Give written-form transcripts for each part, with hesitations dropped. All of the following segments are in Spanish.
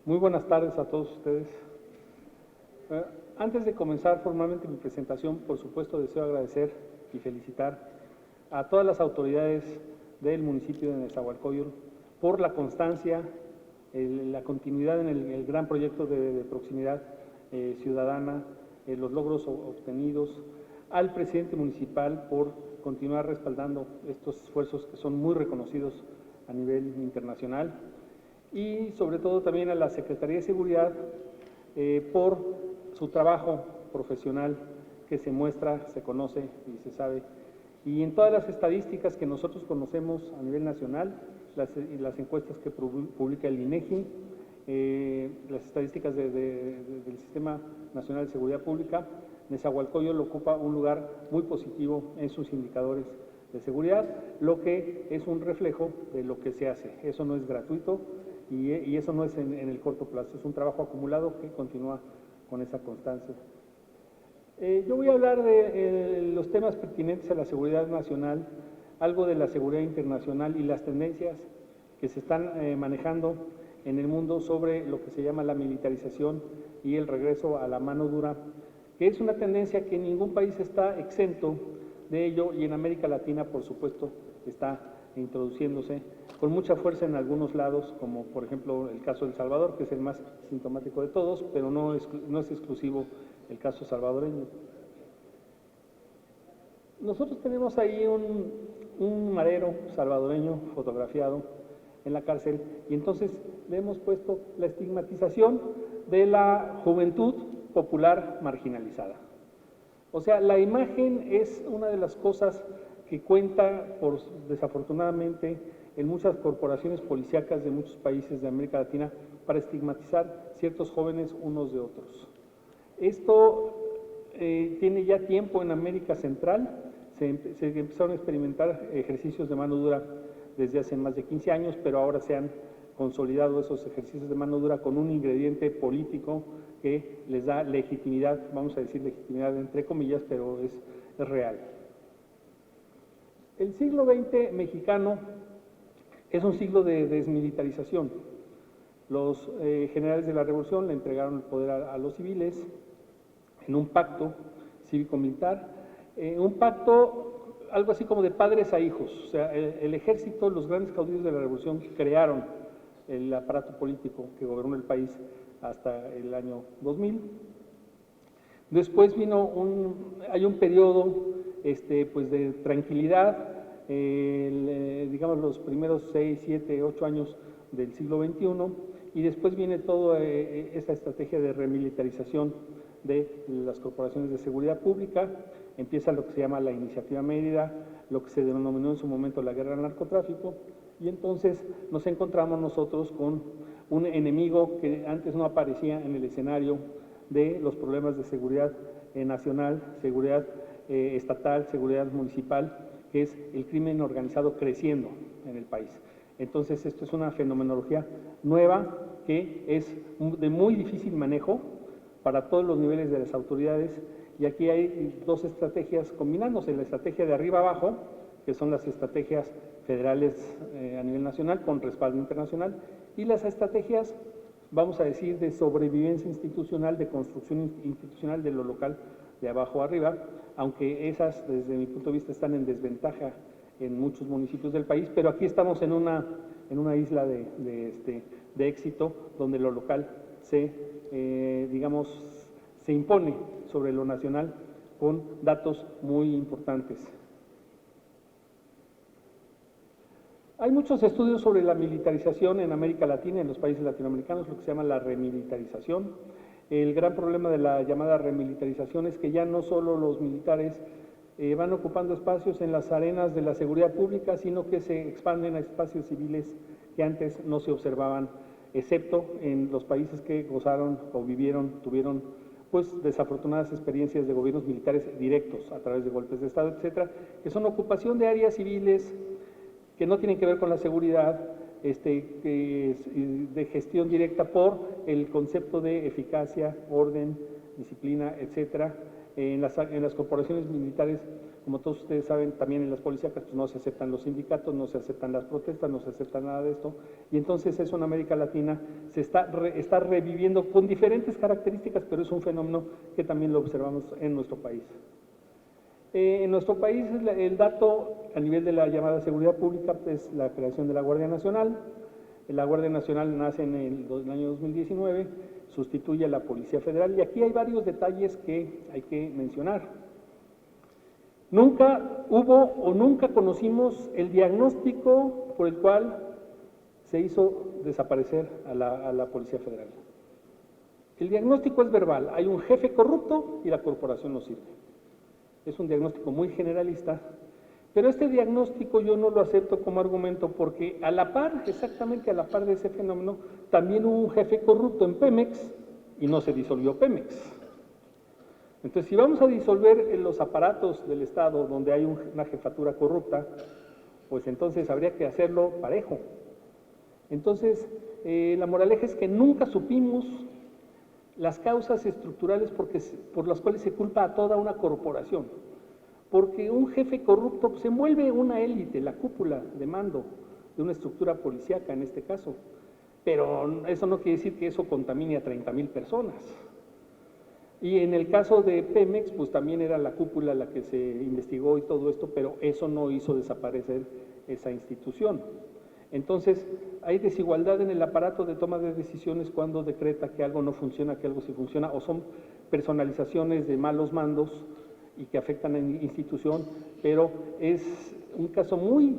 Muy buenas tardes a todos ustedes. Antes de comenzar formalmente mi presentación, por supuesto deseo agradecer y felicitar a todas las autoridades del municipio de Nezahualcóyotl por la constancia, la continuidad en el gran proyecto de proximidad ciudadana, los logros obtenidos, al presidente municipal por continuar respaldando estos esfuerzos que son muy reconocidos a nivel internacional, y sobre todo también a la Secretaría de Seguridad por su trabajo profesional que se muestra, se conoce y se sabe. Y en todas las estadísticas que nosotros conocemos a nivel nacional, las encuestas que publica el INEGI, las estadísticas del Sistema Nacional de Seguridad Pública, Nezahualcóyotl ocupa un lugar muy positivo en sus indicadores de seguridad, lo que es un reflejo de lo que se hace. Eso no es gratuito y eso no es en el corto plazo, es un trabajo acumulado que continúa con esa constancia. Yo voy a hablar de los temas pertinentes a la seguridad nacional, algo de la seguridad internacional y las tendencias que se están manejando en el mundo sobre lo que se llama la militarización y el regreso a la mano dura, que es una tendencia que ningún país está exento de ello, y en América Latina, por supuesto, está introduciéndose con mucha fuerza en algunos lados, como por ejemplo el caso de El Salvador, que es el más sintomático de todos, pero no es exclusivo el caso salvadoreño. Nosotros tenemos ahí un marero salvadoreño fotografiado en la cárcel, y entonces le hemos puesto la estigmatización de la juventud popular marginalizada. O sea, la imagen es una de las cosas que cuenta, desafortunadamente, en muchas corporaciones policíacas de muchos países de América Latina para estigmatizar ciertos jóvenes unos de otros. Esto tiene ya tiempo en América Central, se empezaron a experimentar ejercicios de mano dura desde hace más de 15 años, pero ahora se han consolidado esos ejercicios de mano dura con un ingrediente político que les da legitimidad, vamos a decir legitimidad entre comillas, pero es real. El siglo XX mexicano es un siglo de desmilitarización. Los generales de la Revolución le entregaron el poder a los civiles en un pacto cívico-militar, un pacto algo así como de padres a hijos. O sea, el ejército, los grandes caudillos de la Revolución crearon el aparato político que gobernó el país hasta el año 2000. Después hay un periodo pues de tranquilidad, digamos los primeros 6, 7, 8 años del siglo XXI, y después viene toda esta estrategia de remilitarización de las corporaciones de seguridad pública. Empieza lo que se llama la Iniciativa Mérida, lo que se denominó en su momento la guerra al narcotráfico, y entonces nos encontramos nosotros con un enemigo que antes no aparecía en el escenario de los problemas de seguridad nacional, seguridad estatal, seguridad municipal, que es el crimen organizado creciendo en el país. Entonces, esto es una fenomenología nueva que es de muy difícil manejo para todos los niveles de las autoridades, y aquí hay dos estrategias combinándose: la estrategia de arriba abajo, que son las estrategias federales a nivel nacional con respaldo internacional, y las estrategias, vamos a decir, de sobrevivencia institucional, de construcción institucional de lo local, de abajo a arriba, aunque esas, desde mi punto de vista, están en desventaja en muchos municipios del país, pero aquí estamos en una isla de éxito, donde lo local se impone sobre lo nacional con datos muy importantes. Hay muchos estudios sobre la militarización en América Latina, en los países latinoamericanos, lo que se llama la remilitarización. El gran problema de la llamada remilitarización es que ya no solo los militares van ocupando espacios en las arenas de la seguridad pública, sino que se expanden a espacios civiles que antes no se observaban, excepto en los países que gozaron o tuvieron pues desafortunadas experiencias de gobiernos militares directos a través de golpes de Estado, etcétera, que son ocupación de áreas civiles que no tienen que ver con la seguridad, de gestión directa por el concepto de eficacia, orden, disciplina, etcétera. En las corporaciones militares Como todos ustedes saben, también en las policíacas pues no se aceptan los sindicatos, no se aceptan las protestas, no se acepta nada de esto, y entonces eso en América Latina se está reviviendo con diferentes características, pero es un fenómeno que también lo observamos en nuestro país. En nuestro país el dato a nivel de la llamada seguridad pública es la creación de la Guardia Nacional. La Guardia Nacional nace en el año 2019, sustituye a la Policía Federal, y aquí hay varios detalles que hay que mencionar. Nunca hubo o nunca conocimos el diagnóstico por el cual se hizo desaparecer a la Policía Federal. El diagnóstico es verbal, hay un jefe corrupto y la corporación no sirve. Es un diagnóstico muy generalista, pero este diagnóstico yo no lo acepto como argumento porque a la par, exactamente a la par de ese fenómeno, también hubo un jefe corrupto en Pemex y no se disolvió Pemex. Entonces, si vamos a disolver los aparatos del Estado donde hay una jefatura corrupta, pues entonces habría que hacerlo parejo. Entonces, la moraleja es que nunca supimos las causas estructurales por las cuales se culpa a toda una corporación. Porque un jefe corrupto pues, se envuelve una élite, la cúpula de mando de una estructura policíaca en este caso. Pero eso no quiere decir que eso contamine a 30,000 personas. Y en el caso de Pemex, pues también era la cúpula la que se investigó y todo esto, pero eso no hizo desaparecer esa institución. Entonces, hay desigualdad en el aparato de toma de decisiones cuando decreta que algo no funciona, que algo sí funciona, o son personalizaciones de malos mandos y que afectan a la institución, pero es un caso muy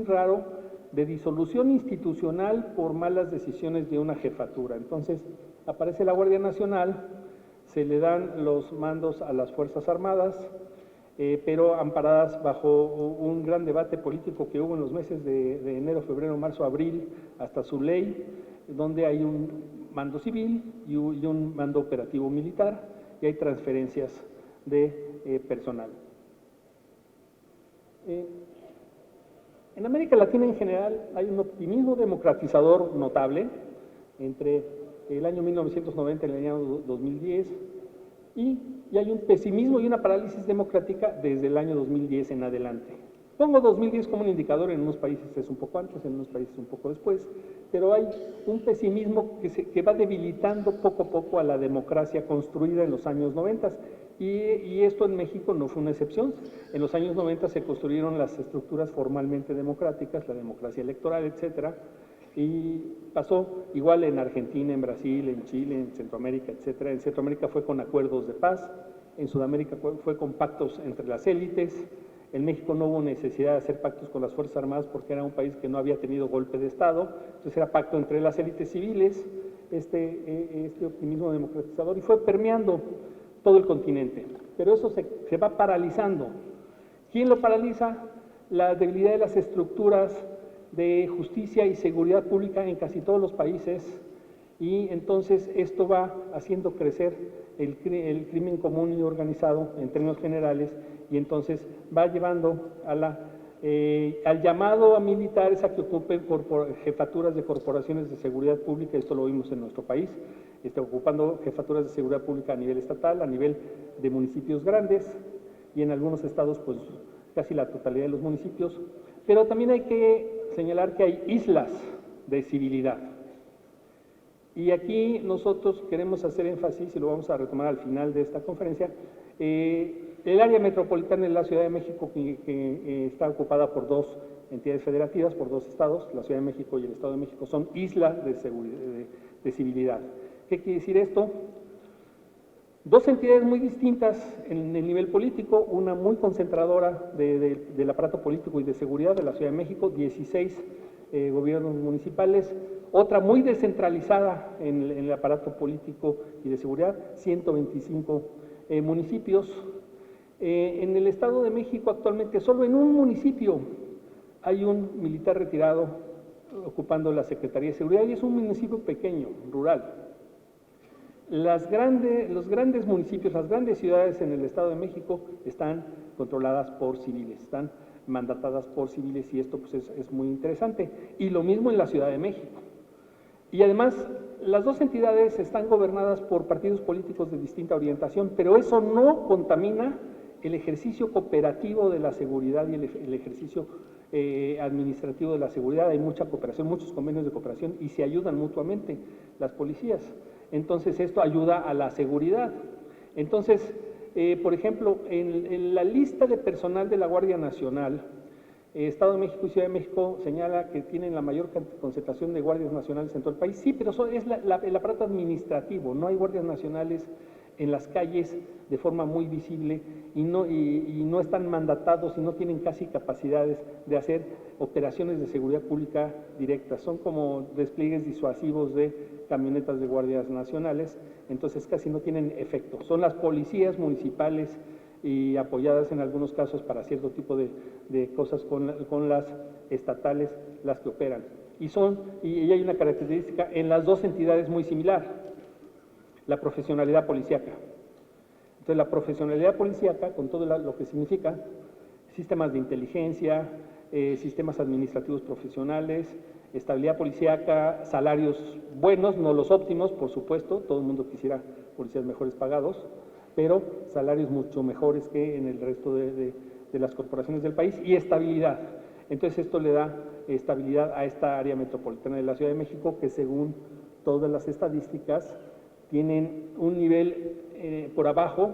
raro de disolución institucional por malas decisiones de una jefatura. Entonces, aparece la Guardia Nacional, se le dan los mandos a las Fuerzas Armadas, pero amparadas bajo un gran debate político que hubo en los meses de enero, febrero, marzo, abril, hasta su ley, donde hay un mando civil y un mando operativo militar, y hay transferencias de personal. En América Latina en general hay un optimismo democratizador notable entre el año 1990 y el año 2010, y hay un pesimismo y una parálisis democrática desde el año 2010 en adelante. Pongo 2010 como un indicador, en unos países es un poco antes, en unos países un poco después, pero hay un pesimismo que va debilitando poco a poco a la democracia construida en los años 90, y esto en México no fue una excepción. En los años 90 se construyeron las estructuras formalmente democráticas, la democracia electoral, etcétera, y pasó igual en Argentina, en Brasil, en Chile, en Centroamérica, etcétera. En Centroamérica fue con acuerdos de paz, en Sudamérica fue con pactos entre las élites, en México no hubo necesidad de hacer pactos con las Fuerzas Armadas porque era un país que no había tenido golpe de Estado, entonces era pacto entre las élites civiles, este optimismo democratizador, y fue permeando todo el continente. Pero eso se va paralizando. ¿Quién lo paraliza? La debilidad de las estructuras de justicia y seguridad pública en casi todos los países, y entonces esto va haciendo crecer el crimen común y organizado en términos generales, y entonces va llevando al llamado a militares a que ocupen jefaturas de corporaciones de seguridad pública. Esto lo vimos en nuestro país, ocupando jefaturas de seguridad pública a nivel estatal, a nivel de municipios grandes, y en algunos estados pues casi la totalidad de los municipios. Pero también hay que señalar que hay islas de civilidad. Y aquí nosotros queremos hacer énfasis, y lo vamos a retomar al final de esta conferencia, el área metropolitana de la Ciudad de México, que está ocupada por dos entidades federativas, por dos estados, la Ciudad de México y el Estado de México, son islas de civilidad. ¿Qué quiere decir esto? Dos entidades muy distintas en el nivel político, una muy concentradora del aparato político y de seguridad de la Ciudad de México, 16 gobiernos municipales, otra muy descentralizada en el aparato político y de seguridad, 125 municipios. En el Estado de México actualmente solo en un municipio hay un militar retirado ocupando la Secretaría de Seguridad, y es un municipio pequeño, rural. Los grandes municipios, las grandes ciudades en el Estado de México están controladas por civiles, están mandatadas por civiles, y esto pues es muy interesante. Y lo mismo en la Ciudad de México. Y además, las dos entidades están gobernadas por partidos políticos de distinta orientación, pero eso no contamina el ejercicio cooperativo de la seguridad y el ejercicio administrativo de la seguridad. Hay mucha cooperación, muchos convenios de cooperación y se ayudan mutuamente las policías. Entonces, esto ayuda a la seguridad. Entonces, por ejemplo, en la lista de personal de la Guardia Nacional, Estado de México y Ciudad de México señala que tienen la mayor concentración de guardias nacionales en todo el país. Sí, pero es el aparato administrativo, no hay guardias nacionales en las calles de forma muy visible y no están mandatados y no tienen casi capacidades de hacer operaciones de seguridad pública directas. Son como despliegues disuasivos de camionetas de guardias nacionales, entonces casi no tienen efecto. Son las policías municipales y apoyadas en algunos casos para cierto tipo de cosas con las estatales las que operan. Y hay una característica en las dos entidades muy similar: la profesionalidad policíaca. Entonces, la profesionalidad policíaca, con todo lo que significa, sistemas de inteligencia, sistemas administrativos profesionales, estabilidad policíaca, salarios buenos, no los óptimos, por supuesto, todo el mundo quisiera policías mejores pagados, pero salarios mucho mejores que en el resto de las corporaciones del país, y estabilidad. Entonces, esto le da estabilidad a esta área metropolitana de la Ciudad de México, que según todas las estadísticas tienen un nivel por abajo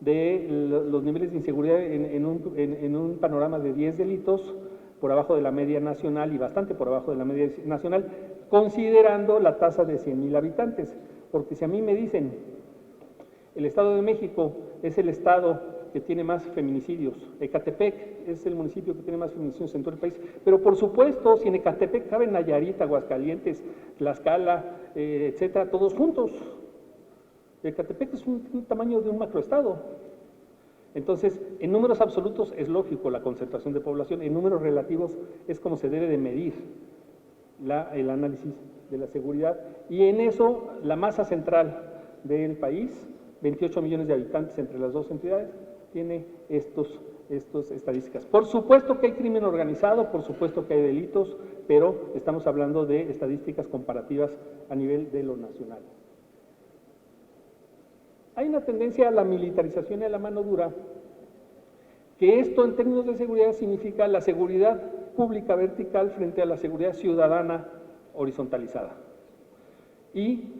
de los niveles de inseguridad en un panorama de 10 delitos, por abajo de la media nacional y bastante por abajo de la media nacional, considerando la tasa de 100,000 habitantes. Porque si a mí me dicen, el Estado de México es el estado que tiene más feminicidios, Ecatepec es el municipio que tiene más feminicidios en todo el país, pero por supuesto, si en Ecatepec caben Nayarit, Aguascalientes, Tlaxcala, etcétera, todos juntos. Ecatepec es un tamaño de un macroestado. Entonces, en números absolutos es lógico la concentración de población, en números relativos es como se debe de medir el análisis de la seguridad, y en eso la masa central del país, 28 millones de habitantes entre las dos entidades, tiene estas estadísticas. Por supuesto que hay crimen organizado, por supuesto que hay delitos, pero estamos hablando de estadísticas comparativas a nivel de lo nacional. Hay una tendencia a la militarización y a la mano dura, que esto en términos de seguridad significa la seguridad pública vertical frente a la seguridad ciudadana horizontalizada. Y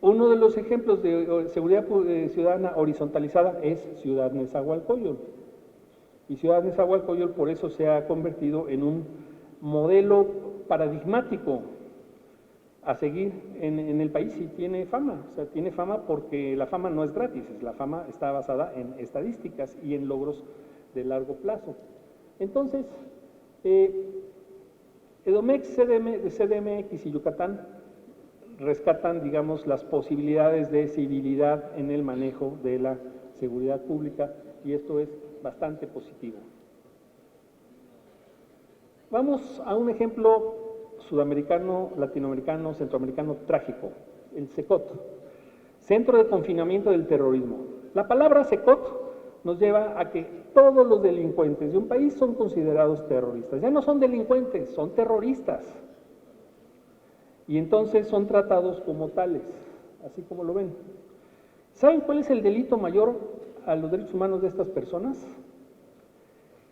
uno de los ejemplos de seguridad ciudadana horizontalizada es Ciudad Nezahualcóyotl. Y Ciudad Nezahualcóyotl por eso se ha convertido en un modelo paradigmático a seguir en el país, y tiene fama. O sea, tiene fama porque la fama no es gratis, la fama está basada en estadísticas y en logros de largo plazo. Entonces, Edomex, CDMX y Yucatán rescatan, digamos, las posibilidades de civilidad en el manejo de la seguridad pública, y esto es bastante positivo. Vamos a un ejemplo sudamericano, latinoamericano, centroamericano trágico, el CECOT, Centro de Confinamiento del Terrorismo. La palabra CECOT nos lleva a que todos los delincuentes de un país son considerados terroristas. Ya no son delincuentes, son terroristas. Y entonces son tratados como tales, así como lo ven. ¿Saben cuál es el delito mayor a los derechos humanos de estas personas?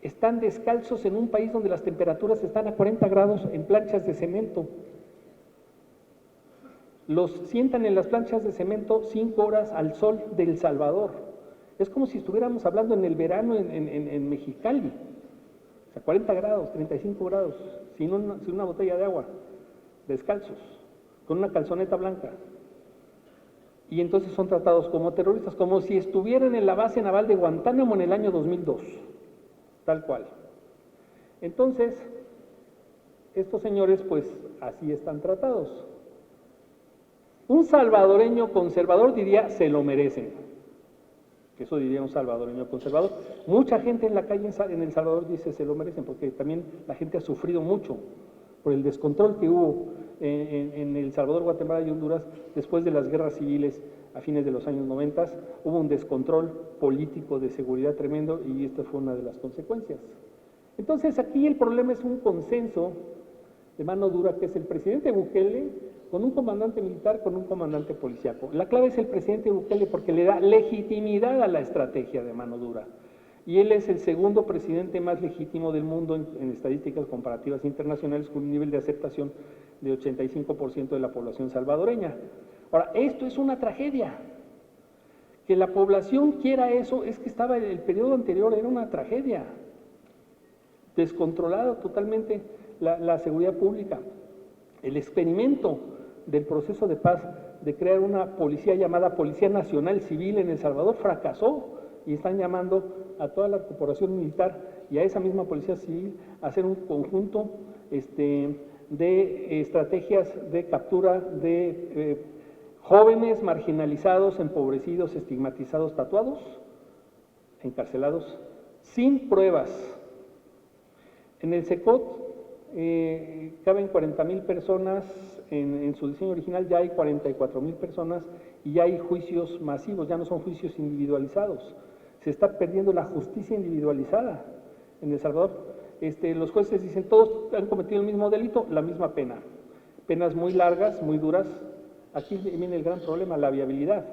Están descalzos en un país donde las temperaturas están a 40 grados en planchas de cemento. Los sientan en las planchas de cemento 5 horas al sol de El Salvador. Es como si estuviéramos hablando en el verano en Mexicali. O sea, 40 grados, 35 grados, sin una botella de agua, descalzos, con una calzoneta blanca. Y entonces son tratados como terroristas, como si estuvieran en la base naval de Guantánamo en el año 2002. Tal cual. Entonces, estos señores, pues, así están tratados. Un salvadoreño conservador diría, se lo merecen. Eso diría un salvadoreño conservador. Mucha gente en la calle en El Salvador dice, se lo merecen, porque también la gente ha sufrido mucho por el descontrol que hubo en El Salvador, Guatemala y Honduras después de las guerras civiles a fines de los años 90, hubo un descontrol político de seguridad tremendo, y esta fue una de las consecuencias. Entonces, aquí el problema es un consenso de mano dura, que es el presidente Bukele con un comandante militar, con un comandante policíaco. La clave es el presidente Bukele porque le da legitimidad a la estrategia de mano dura. y él es el segundo presidente más legítimo del mundo en estadísticas comparativas internacionales, con un nivel de aceptación de 85% de la población salvadoreña. Ahora, esto es una tragedia. Que la población quiera eso, es que estaba en el periodo anterior, era una tragedia. Descontrolada totalmente la seguridad pública. El experimento del proceso de paz de crear una policía llamada Policía Nacional Civil en El Salvador fracasó, y están llamando a toda la corporación militar y a esa misma Policía Civil a hacer un conjunto de estrategias de captura de jóvenes marginalizados, empobrecidos, estigmatizados, tatuados, encarcelados, sin pruebas. En el SECOT caben 40,000 personas, en su diseño original ya hay 44,000 personas y ya hay juicios masivos, ya no son juicios individualizados. Se está perdiendo la justicia individualizada en El Salvador. Los jueces dicen, todos han cometido el mismo delito, la misma pena. Penas muy largas, muy duras. Aquí viene el gran problema, la viabilidad.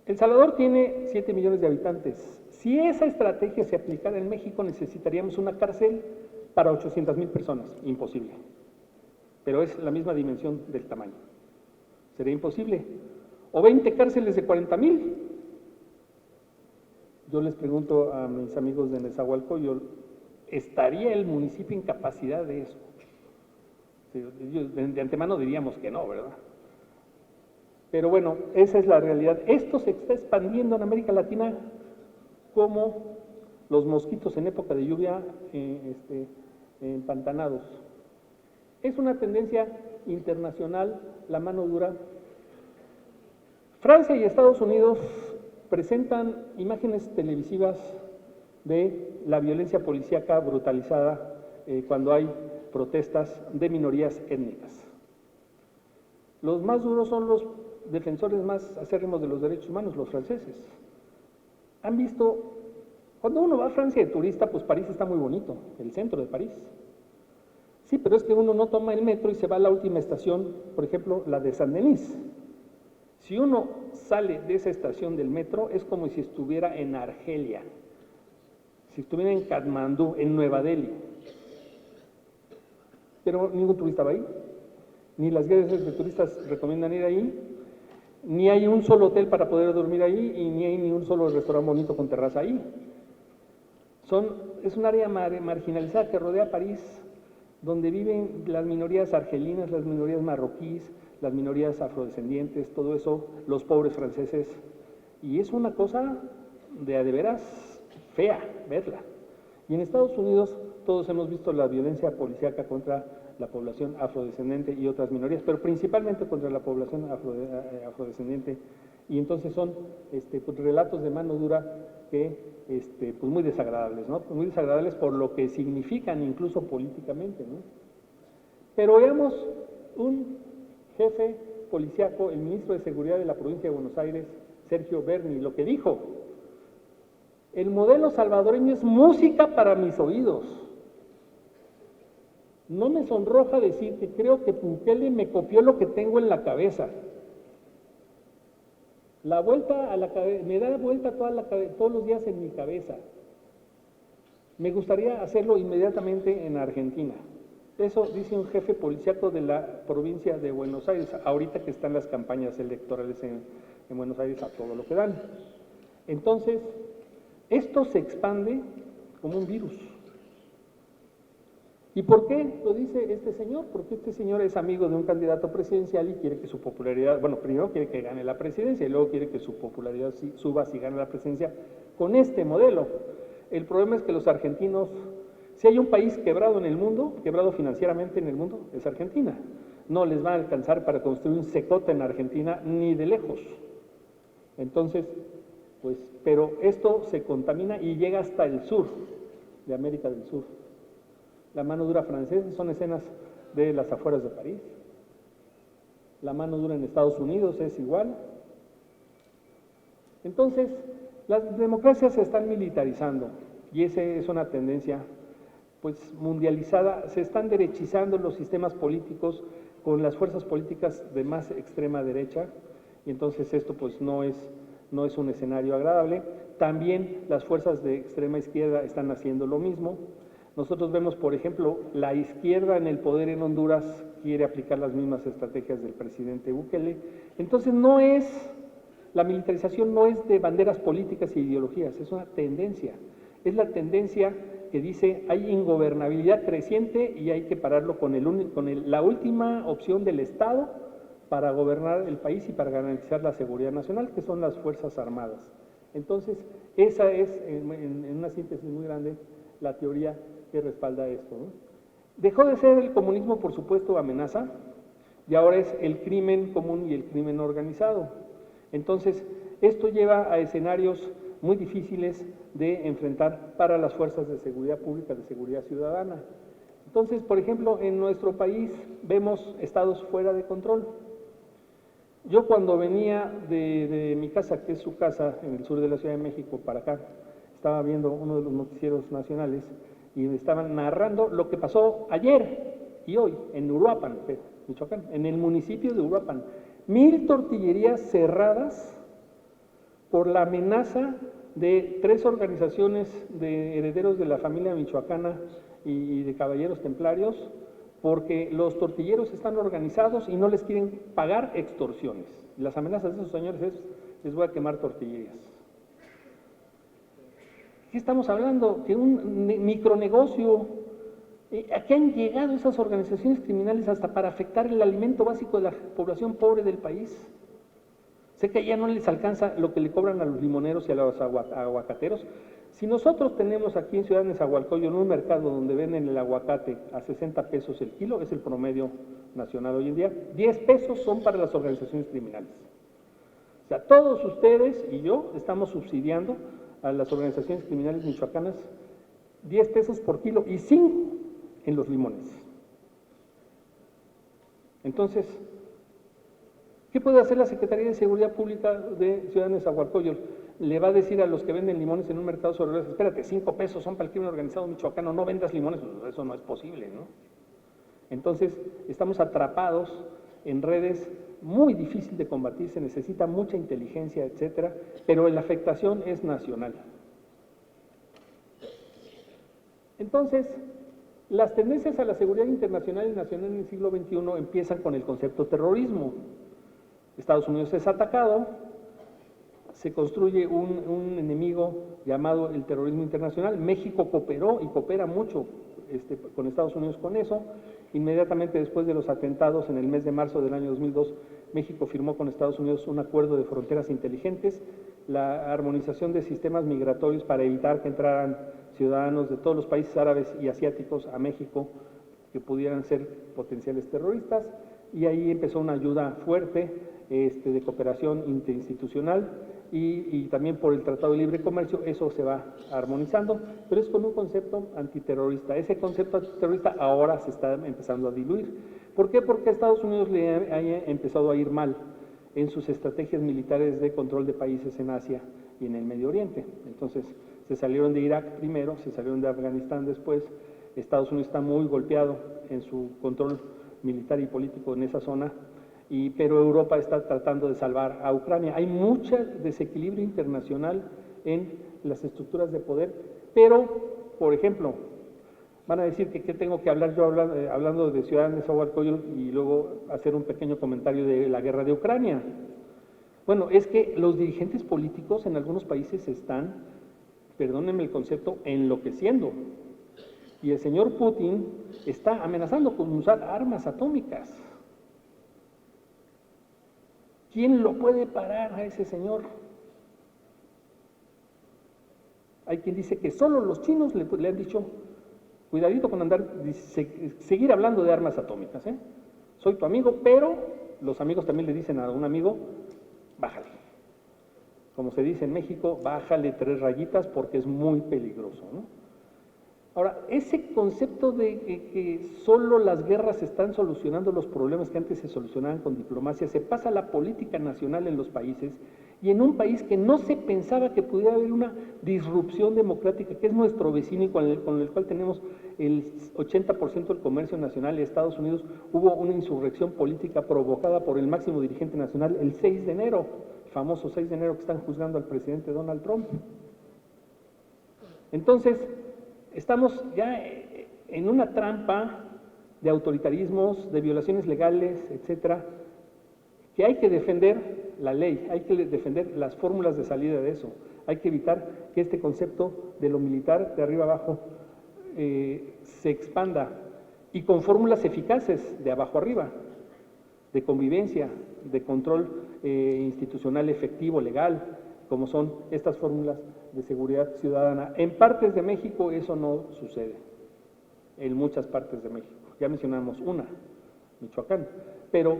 El Salvador tiene 7 millones de habitantes. Si esa estrategia se aplicara en México, necesitaríamos una cárcel para 800,000 personas. Imposible. Pero es la misma dimensión del tamaño. Sería imposible. O 20 cárceles de 40,000. Yo les pregunto a mis amigos de Nezahualcóyotl, ¿estaría el municipio en capacidad de eso? De antemano diríamos que no, ¿verdad? Pero bueno, esa es la realidad. Esto se está expandiendo en América Latina como los mosquitos en época de lluvia empantanados. Es una tendencia internacional, la mano dura. Francia y Estados Unidos presentan imágenes televisivas de la violencia policíaca brutalizada cuando hay protestas de minorías étnicas. Los más duros son los defensores más acérrimos de los derechos humanos, los franceses. Han visto, cuando uno va a Francia de turista, pues París está muy bonito, el centro de París. Sí, pero es que uno no toma el metro y se va a la última estación, por ejemplo, la de Saint-Denis. Si uno sale de esa estación del metro, es como si estuviera en Argelia, si estuviera en Katmandú, en Nueva Delhi. Pero ningún turista va ahí, ni las guías de turistas recomiendan ir ahí, ni hay un solo hotel para poder dormir ahí, y ni hay ni un solo restaurante bonito con terraza ahí. Es un área marginalizada que rodea París, donde viven las minorías argelinas, las minorías marroquíes, las minorías afrodescendientes, todo eso, los pobres franceses, y es una cosa de veras fea verla. Y en Estados Unidos todos hemos visto la violencia policíaca contra la población afrodescendiente y otras minorías, pero principalmente contra la población afrodescendiente, y entonces son pues, relatos de mano dura que pues muy desagradables, ¿no? Muy desagradables por lo que significan incluso políticamente, ¿no? Pero veamos un jefe policíaco, el ministro de Seguridad de la provincia de Buenos Aires, Sergio Berni, lo que dijo: el modelo salvadoreño es música para mis oídos. No me sonroja decir que creo que Bukele me copió lo que tengo en la cabeza. La vuelta a la cabeza, me da vuelta todos los días en mi cabeza. Me gustaría hacerlo inmediatamente en Argentina. Eso dice un jefe policíaco de la provincia de Buenos Aires, ahorita que están las campañas electorales en Buenos Aires a todo lo que dan. Entonces, esto se expande como un virus. ¿Y por qué lo dice este señor? Porque este señor es amigo de un candidato presidencial y quiere que su popularidad, bueno, primero quiere que gane la presidencia y luego quiere que su popularidad suba si gana la presidencia con este modelo. El problema es que los argentinos, si hay un país quebrado en el mundo, quebrado financieramente en el mundo, es Argentina. No les va a alcanzar para construir un SECOT en Argentina ni de lejos. Entonces, pues, pero esto se contamina y llega hasta el sur de América del Sur. La mano dura francesa son escenas de las afueras de París. La mano dura en Estados Unidos es igual. Entonces, las democracias se están militarizando y esa es una tendencia pues mundializada. Se están derechizando los sistemas políticos con las fuerzas políticas de más extrema derecha y entonces esto pues no es no es un escenario agradable. También las fuerzas de extrema izquierda están haciendo lo mismo. Nosotros vemos, por ejemplo, la izquierda en el poder en Honduras quiere aplicar las mismas estrategias del presidente Bukele. Entonces la militarización no es de banderas políticas e ideologías, es una tendencia. Es la tendencia que dice hay ingobernabilidad creciente y hay que pararlo con la última opción del Estado para gobernar el país y para garantizar la seguridad nacional, que son las Fuerzas Armadas. Entonces, esa es, en una síntesis muy grande, la teoría que respalda esto, ¿no? Dejó de ser el comunismo, por supuesto, amenaza, y ahora es el crimen común y el crimen organizado. Entonces, esto lleva a escenarios muy difíciles de enfrentar para las fuerzas de seguridad pública, de seguridad ciudadana. Entonces, por ejemplo, en nuestro país vemos estados fuera de control. Yo cuando venía de mi casa, que es su casa, en el sur de la Ciudad de México, para acá, estaba viendo uno de los noticieros nacionales y me estaban narrando lo que pasó ayer y hoy en Uruapan, Michoacán, en el municipio de Uruapan. 1000 tortillerías cerradas por la amenaza de 3 organizaciones de herederos de la familia michoacana y de caballeros templarios, porque los tortilleros están organizados y no les quieren pagar extorsiones. Las amenazas de esos señores es, les voy a quemar tortillerías. ¿Qué estamos hablando? Que un micronegocio. ¿A qué han llegado esas organizaciones criminales hasta para afectar el alimento básico de la población pobre del país? Sé que ya no les alcanza lo que le cobran a los limoneros y a los aguacateros. Si nosotros tenemos aquí en Ciudad de Nezahualcóyotl un mercado donde venden el aguacate a 60 pesos el kilo, es el promedio nacional hoy en día, 10 pesos son para las organizaciones criminales. O sea, todos ustedes y yo estamos subsidiando a las organizaciones criminales michoacanas 10 pesos por kilo y 5 en los limones. Entonces, ¿qué puede hacer la Secretaría de Seguridad Pública de Ciudad de Nezahualcóyotl? Le va a decir a los que venden limones en un mercado sobre espérate, 5 pesos son para el crimen organizado michoacano, no vendas limones, pues eso no es posible, ¿no? Entonces, estamos atrapados en redes muy difíciles de combatir, se necesita mucha inteligencia, etcétera, pero la afectación es nacional. Entonces, las tendencias a la seguridad internacional y nacional en el siglo XXI empiezan con el concepto terrorismo. Estados Unidos es atacado, se construye un enemigo llamado el terrorismo internacional. México cooperó y coopera mucho con Estados Unidos con eso. Inmediatamente después de los atentados, en el mes de marzo del año 2002, México firmó con Estados Unidos un acuerdo de fronteras inteligentes, la armonización de sistemas migratorios para evitar que entraran ciudadanos de todos los países árabes y asiáticos a México que pudieran ser potenciales terroristas, y ahí empezó una ayuda fuerte de cooperación interinstitucional y también por el Tratado de Libre Comercio. Eso se va armonizando, pero es con un concepto antiterrorista. Ese concepto antiterrorista ahora se está empezando a diluir. ¿Por qué? Porque a Estados Unidos le ha empezado a ir mal en sus estrategias militares de control de países en Asia y en el Medio Oriente. Entonces, se salieron de Irak primero, se salieron de Afganistán después. Estados Unidos está muy golpeado en su control militar y político en esa zona, pero Europa está tratando de salvar a Ucrania. Hay mucho desequilibrio internacional en las estructuras de poder, pero, por ejemplo, van a decir que qué tengo que hablar yo hablando de Ciudad de Nezahualcóyotl y luego hacer un pequeño comentario de la guerra de Ucrania. Bueno, es que los dirigentes políticos en algunos países están, perdónenme el concepto, enloqueciendo. Y el señor Putin está amenazando con usar armas atómicas. ¿Quién lo puede parar a ese señor? Hay quien dice que solo los chinos le han dicho, cuidadito con seguir hablando de armas atómicas, ¿eh? Soy tu amigo, pero los amigos también le dicen a un amigo, bájale. Como se dice en México, bájale 3 rayitas porque es muy peligroso, ¿no? Ahora, ese concepto de que solo las guerras están solucionando los problemas que antes se solucionaban con diplomacia, se pasa a la política nacional en los países, y en un país que no se pensaba que pudiera haber una disrupción democrática, que es nuestro vecino y con el cual tenemos el 80% del comercio nacional, Estados Unidos, hubo una insurrección política provocada por el máximo dirigente nacional el 6 de enero, famoso 6 de enero que están juzgando al presidente Donald Trump. Entonces, estamos ya en una trampa de autoritarismos, de violaciones legales, etcétera, que hay que defender la ley, hay que defender las fórmulas de salida de eso, hay que evitar que este concepto de lo militar de arriba abajo se expanda, y con fórmulas eficaces de abajo arriba, de convivencia, de control institucional efectivo, legal, como son estas fórmulas de seguridad ciudadana. En partes de México eso no sucede, en muchas partes de México. Ya mencionamos una, Michoacán, pero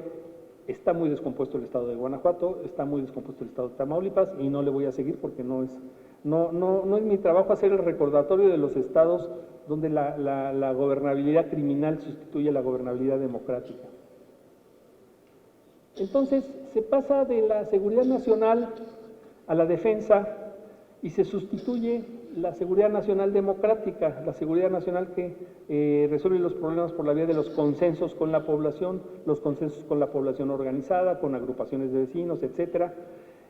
está muy descompuesto el estado de Guanajuato, está muy descompuesto el estado de Tamaulipas, y no le voy a seguir porque no es mi trabajo hacer el recordatorio de los estados donde la gobernabilidad criminal sustituye a la gobernabilidad democrática. Entonces, se pasa de la seguridad nacional a la defensa y se sustituye la seguridad nacional democrática, la seguridad nacional que resuelve los problemas por la vía de los consensos con la población organizada, con agrupaciones de vecinos, etcétera.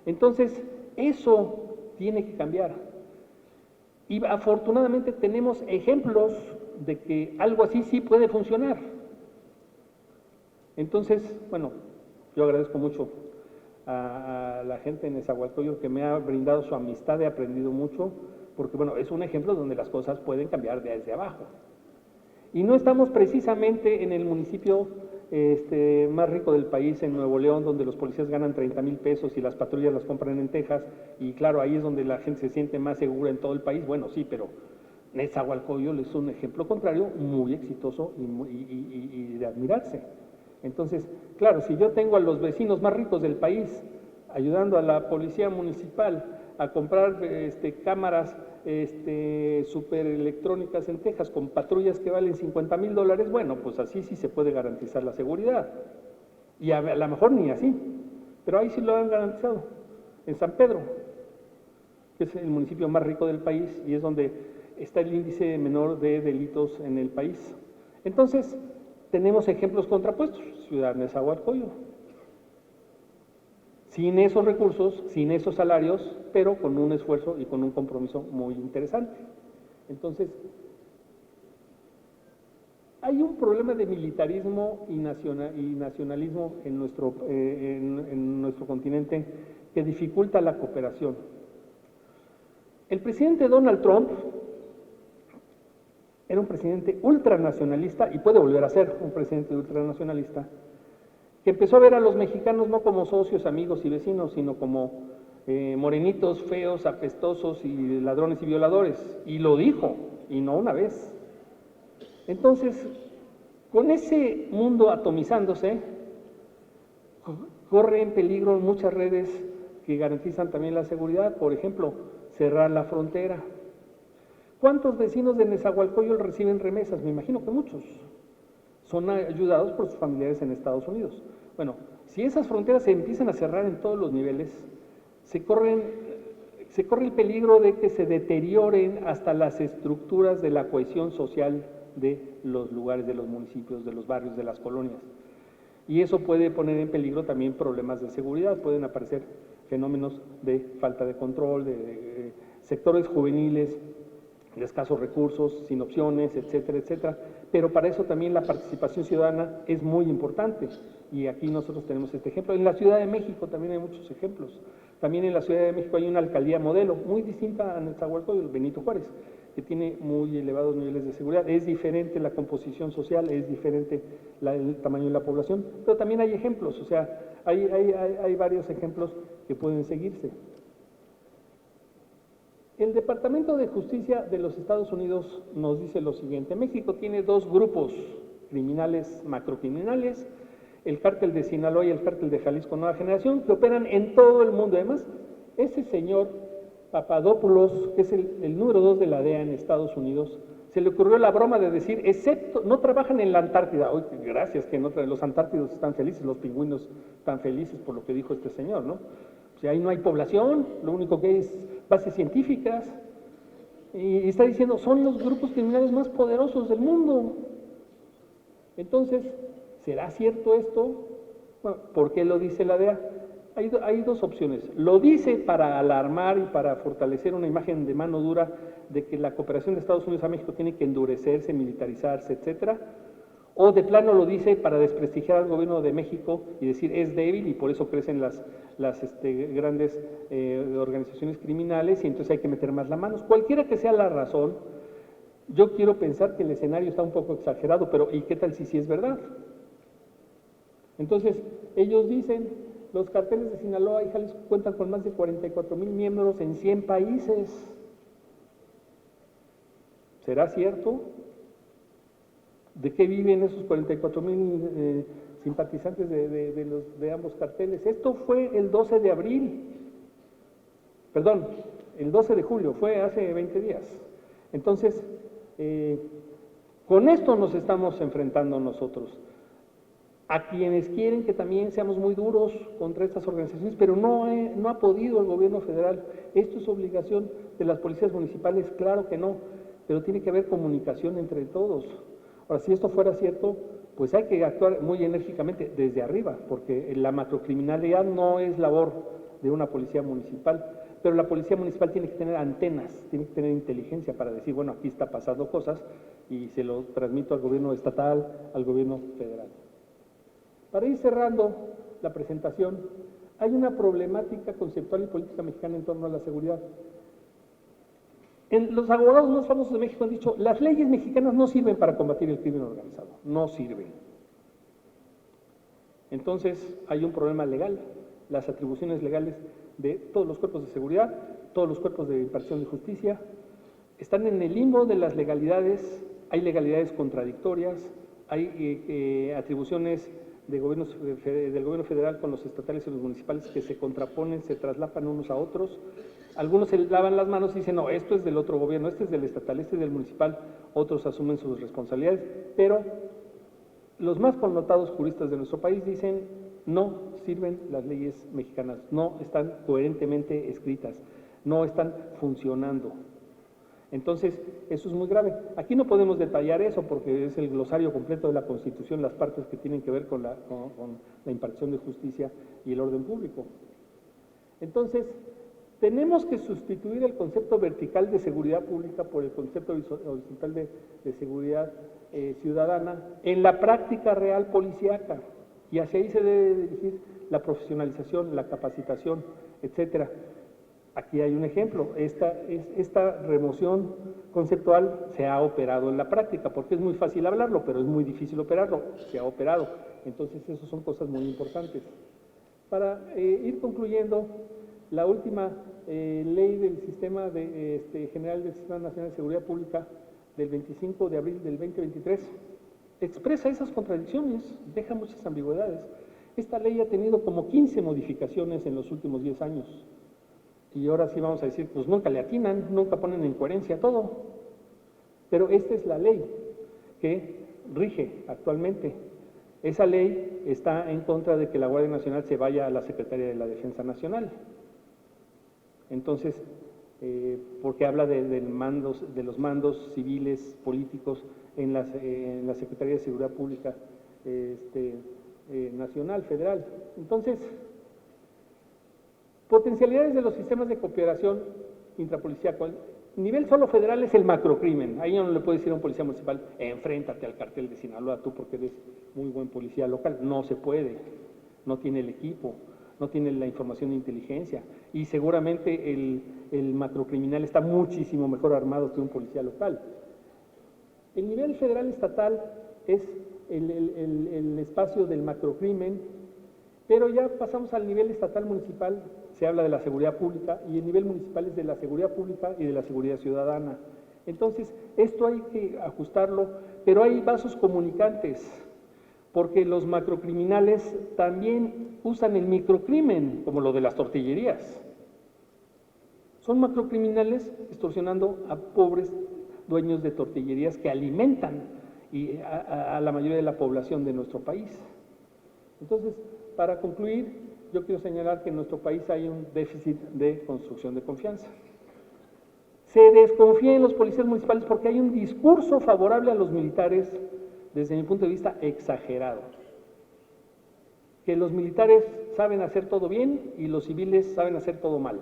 Entonces, eso tiene que cambiar. Y afortunadamente tenemos ejemplos de que algo así sí puede funcionar. Entonces, bueno, yo agradezco mucho a la gente en Nezahualcóyotl que me ha brindado su amistad, he aprendido mucho, porque bueno, es un ejemplo donde las cosas pueden cambiar desde abajo. Y no estamos precisamente en el municipio más rico del país, en Nuevo León, donde los policías ganan 30,000 pesos y las patrullas las compran en Texas, y claro, ahí es donde la gente se siente más segura en todo el país. Bueno, sí, pero Nezahualcóyotl es un ejemplo contrario muy exitoso y de admirarse. Entonces, claro, si yo tengo a los vecinos más ricos del país ayudando a la policía municipal a comprar cámaras superelectrónicas en Texas con patrullas que valen $50,000, bueno, pues así sí se puede garantizar la seguridad. Y a lo mejor ni así, pero ahí sí lo han garantizado. En San Pedro, que es el municipio más rico del país y es donde está el índice menor de delitos en el país. Entonces, tenemos ejemplos contrapuestos, Ciudad Nezahualcóyotl, sin esos recursos, sin esos salarios, pero con un esfuerzo y con un compromiso muy interesante. Entonces, hay un problema de militarismo y nacionalismo en nuestro continente que dificulta la cooperación. El presidente Donald Trump era un presidente ultranacionalista, y puede volver a ser un presidente ultranacionalista, que empezó a ver a los mexicanos no como socios, amigos y vecinos, sino como morenitos, feos, apestosos y ladrones y violadores, y lo dijo, y no una vez. Entonces, con ese mundo atomizándose, corre en peligro muchas redes que garantizan también la seguridad, por ejemplo, cerrar la frontera. ¿Cuántos vecinos de Nezahualcóyotl reciben remesas? Me imagino que muchos. Son ayudados por sus familiares en Estados Unidos. Bueno, si esas fronteras se empiezan a cerrar en todos los niveles, se corre el peligro de que se deterioren hasta las estructuras de la cohesión social de los lugares, de los municipios, de los barrios, de las colonias. Y eso puede poner en peligro también problemas de seguridad, pueden aparecer fenómenos de falta de control, de sectores juveniles de escasos recursos, sin opciones, etcétera, etcétera. Pero para eso también la participación ciudadana es muy importante, y aquí nosotros tenemos este ejemplo. En la Ciudad de México también hay muchos ejemplos. También en la Ciudad de México hay una alcaldía modelo, muy distinta a Nezahualcóyotl, Benito Juárez, que tiene muy elevados niveles de seguridad. Es diferente la composición social, es diferente el tamaño de la población, pero también hay ejemplos, o sea, hay varios ejemplos que pueden seguirse. El Departamento de Justicia de los Estados Unidos nos dice lo siguiente: México tiene dos grupos criminales, macrocriminales, el cártel de Sinaloa y el cártel de Jalisco Nueva Generación, que operan en todo el mundo. Además, ese señor Papadopoulos, que es el número 2 de la DEA en Estados Unidos, se le ocurrió la broma de decir, excepto, no trabajan en la Antártida. Oye, gracias, que no, los antártidos están felices, los pingüinos están felices por lo que dijo este señor, ¿no? O sea, ahí no hay población, lo único que hay es bases científicas, y está diciendo, son los grupos criminales más poderosos del mundo. Entonces, ¿será cierto esto? Bueno, ¿por qué lo dice la DEA? Hay dos opciones. Lo dice para alarmar y para fortalecer una imagen de mano dura de que la cooperación de Estados Unidos a México tiene que endurecerse, militarizarse, etcétera, o de plano lo dice para desprestigiar al gobierno de México y decir es débil y por eso crecen las grandes organizaciones criminales y entonces hay que meter más las manos. Cualquiera que sea la razón, yo quiero pensar que el escenario está un poco exagerado, pero ¿y qué tal si sí es verdad? Entonces, ellos dicen, los carteles de Sinaloa y Jalisco cuentan con más de 44,000 miembros en 100 países. ¿Será cierto? ¿De qué viven esos 44,000 simpatizantes de ambos carteles? Esto fue el 12 de abril, perdón, el 12 de julio, fue hace 20 días. Entonces, con esto nos estamos enfrentando nosotros. A quienes quieren que también seamos muy duros contra estas organizaciones, pero no ha podido el gobierno federal. Esto es obligación de las policías municipales, claro que no, pero tiene que haber comunicación entre todos. Ahora, si esto fuera cierto, pues hay que actuar muy enérgicamente desde arriba, porque la macrocriminalidad no es labor de una policía municipal, pero la policía municipal tiene que tener antenas, tiene que tener inteligencia para decir, bueno, aquí está pasando cosas y se lo transmito al gobierno estatal, al gobierno federal. Para ir cerrando la presentación, hay una problemática conceptual y política mexicana en torno a la seguridad. Los abogados más famosos de México han dicho, las leyes mexicanas no sirven para combatir el crimen organizado, no sirven. Entonces, hay un problema legal, las atribuciones legales de todos los cuerpos de seguridad, todos los cuerpos de impartición de justicia, están en el limbo de las legalidades, hay legalidades contradictorias, hay atribuciones del gobierno federal con los estatales y los municipales que se contraponen, se traslapan unos a otros. Algunos se lavan las manos y dicen, no, esto es del otro gobierno, este es del estatal, este es del municipal, otros asumen sus responsabilidades, pero los más connotados juristas de nuestro país dicen, no sirven las leyes mexicanas, no están coherentemente escritas, no están funcionando. Entonces, eso es muy grave. Aquí no podemos detallar eso porque es el glosario completo de la Constitución, las partes que tienen que ver con la impartición de justicia y el orden público. Entonces, tenemos que sustituir el concepto vertical de seguridad pública por el concepto horizontal de seguridad ciudadana en la práctica real policíaca. Y hacia ahí se debe dirigir la profesionalización, la capacitación, etcétera. Aquí hay un ejemplo, esta remoción conceptual se ha operado en la práctica, porque es muy fácil hablarlo, pero es muy difícil operarlo, se ha operado. Entonces, esas son cosas muy importantes. Para ir concluyendo, la última ley del Sistema General del Sistema Nacional de Seguridad Pública del 25 de abril del 2023 expresa esas contradicciones, deja muchas ambigüedades. Esta ley ha tenido como 15 modificaciones en los últimos 10 años. Y ahora sí vamos a decir, pues nunca le atinan, nunca ponen en coherencia todo. Pero esta es la ley que rige actualmente. Esa ley está en contra de que la Guardia Nacional se vaya a la Secretaría de la Defensa Nacional. Entonces, porque habla de los mandos civiles, políticos en la Secretaría de Seguridad Pública nacional, federal. Entonces, potencialidades de los sistemas de cooperación intrapolicíaca. Nivel solo federal es el macrocrimen. Ahí no le puede decir a un policía municipal, enfréntate al cartel de Sinaloa tú porque eres muy buen policía local. No se puede, no tiene el equipo, no tiene la información de inteligencia y seguramente el macrocriminal está muchísimo mejor armado que un policía local. El nivel federal estatal es el espacio del macrocrimen, pero ya pasamos al nivel estatal municipal, se habla de la seguridad pública y el nivel municipal es de la seguridad pública y de la seguridad ciudadana. Entonces, esto hay que ajustarlo, pero hay vasos comunicantes, porque los macrocriminales también usan el microcrimen, como lo de las tortillerías. Son macrocriminales extorsionando a pobres dueños de tortillerías que alimentan a la mayoría de la población de nuestro país. Entonces, para concluir, yo quiero señalar que en nuestro país hay un déficit de construcción de confianza. Se desconfía en los policías municipales porque hay un discurso favorable a los militares, desde mi punto de vista, exagerado. Que los militares saben hacer todo bien y los civiles saben hacer todo mal.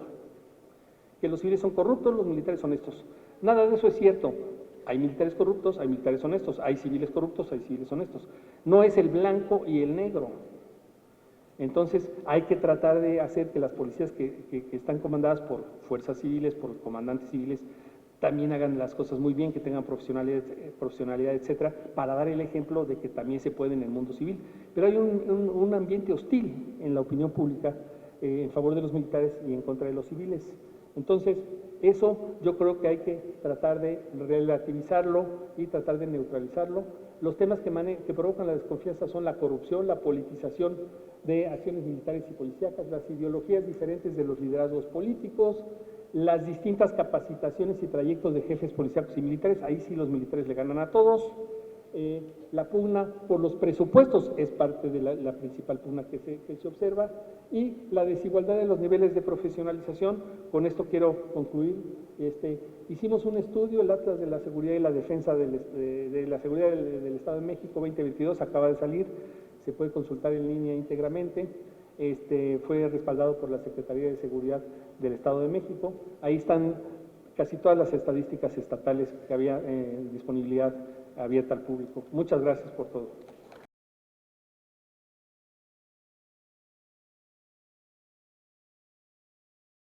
Que los civiles son corruptos, los militares honestos. Nada de eso es cierto. Hay militares corruptos, hay militares honestos, hay civiles corruptos, hay civiles honestos. No es el blanco y el negro. Entonces hay que tratar de hacer que las policías que están comandadas por fuerzas civiles, por comandantes civiles, también hagan las cosas muy bien, que tengan profesionalidad, etcétera, para dar el ejemplo de que también se puede en el mundo civil. Pero hay un ambiente hostil en la opinión pública en favor de los militares y en contra de los civiles. Entonces, eso yo creo que hay que tratar de relativizarlo y tratar de neutralizarlo. Los temas que provocan la desconfianza son la corrupción, la politización de acciones militares y policíacas, las ideologías diferentes de los liderazgos políticos, las distintas capacitaciones y trayectos de jefes policíacos y militares, ahí sí los militares le ganan a todos. La pugna por los presupuestos es parte de la principal pugna que se observa, y la desigualdad de los niveles de profesionalización. Con esto quiero concluir. Hicimos un estudio, el Atlas de la Seguridad y la Defensa de la Seguridad del Estado de México 2022, acaba de salir, se puede consultar en línea íntegramente. Fue respaldado por la Secretaría de Seguridad del Estado de México. Ahí están casi todas las estadísticas estatales que había en disponibilidad abierta al público. Muchas gracias por todo.